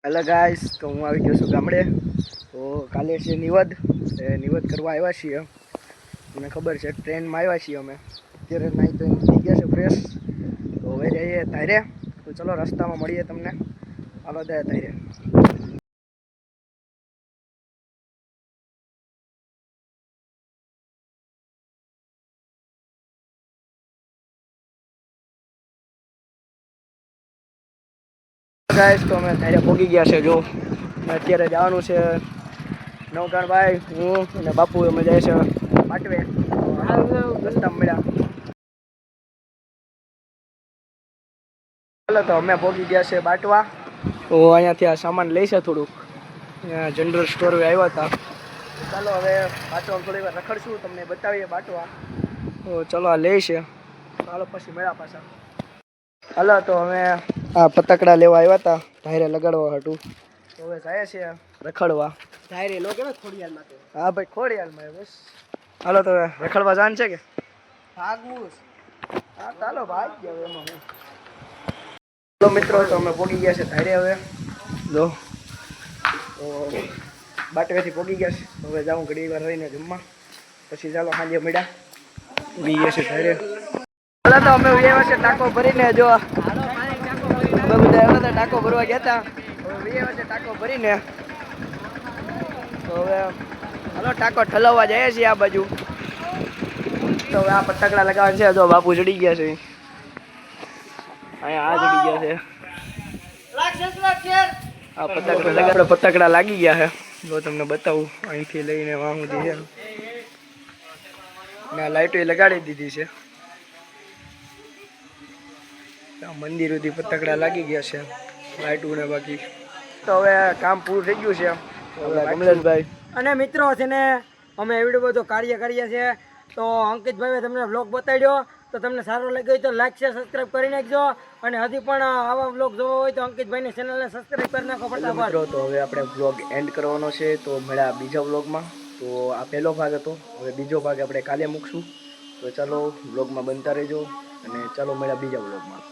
Hello guys, તો હું આવી ગયો છું ગામડે. તો કાલે છે નિવદ કરવા આવ્યા છીએ. મને ખબર છે ટ્રેનમાં આવ્યા છીએ અમે. અત્યારે નાઈ તો થઈ ગયા છે ફ્રેશ. તો હવે જઈએ તારે. તો ચલો રસ્તામાં મળીએ તમને. હાલો દે તારે. ગાઈસ, તો અમે તારે પહોંચી ગયા છે. જો અત્યારે જવાનું છે નવકાણભાઈ, હું અને બાપુ અમે જાય છે પાટવે. રસ્તા મળ્યા. ચાલો તો અમે પહોંચી ગયા છે બાટવા. તો અહીંયાથી આ સામાન લઈશે થોડુંક. જનરલ સ્ટોર આવ્યા હતા. ચાલો હવે બાટવા થોડી વાર રખડશું, તમને બતાવીએ બાટવા. તો ચલો આ લઈ છે. ચાલો પછી મળ્યા પાછા. હાલો તો અમે આ ફટાકડા લેવા આવ્યા હતા ધાયરે લગાડવા હતું. તો હવે જાય છે રખડવા. ધાયરે લો કે ખોડિયાલમાં? હા ભાઈ, ખોડિયાલમાં બસ. હાલો તો રખડવા જાન છે કે ભાગવું? હા ચાલો ભાગ જાવ એમાં હું. તો મિત્રો, તો અમે પહોંચી ગયા છે ધારે. હવે જો તો બાટવેથી પહોંચી ગયા છે. હવે જાઉં ઘડી વાર રહીને જમવા. પછી ચાલો સાંજે મળ્યા. ઉગી ગયા છે ધારે. પેલા તો અમે આવ્યા છે ટાંકો ભરીને. જો અમે બધા આવ્યા હતા ટાંકો ભરવા ગયા હતા. હવે આવ્યા છે ટાંકો ભરીને. તો હવે હાલો ટાંકો ઠલવવા જઈએ છીએ આ બાજુ. તો હવે આ ફટાકડા લગાવવા છે. જો બાપુ ચડી ગયા છે અહીંયા. આ ચડી ગયા છે. આ ફટાકડા લાગી ગયા છે. જો તમને બતાવું અહીંથી લઈને વાં સુધી છે ને. લાઈટો લગાડી દીધી છે. મંદિર સુધી ફટાકડા લાગી ગયા છે લાઈટો ને. બાકી તો હવે કામ પૂરું થઈ ગયું છે. કમલેશભાઈ અને મિત્રો છે ને, અમે એવડું બધું કાર્ય કરીએ છીએ. તો અંકિતભાઈએ તમને વ્લોગ બતાડ્યો. તો તમને સારો લાગ્યો હોય તો લાઈક શેર સબસ્ક્રાઈબ કરી નાખજો. અને હજી પણ આવા વ્લોગ જોવા હોય તો અંકિતભાઈની ચેનલને સબસ્ક્રાઈબ કરી નાખો ફટાફટ. તો હવે આપણે વ્લોગ એન્ડ કરવાનો છે. તો મળ્યા બીજા વ્લોગમાં. તો આ પહેલો ભાગ હતો. હવે બીજો ભાગ આપણે કાલે મૂકશું. તો ચાલો વ્લોગમાં બનતા રહેજો. અને ચાલો મળ્યા બીજા વ્લોગમાં.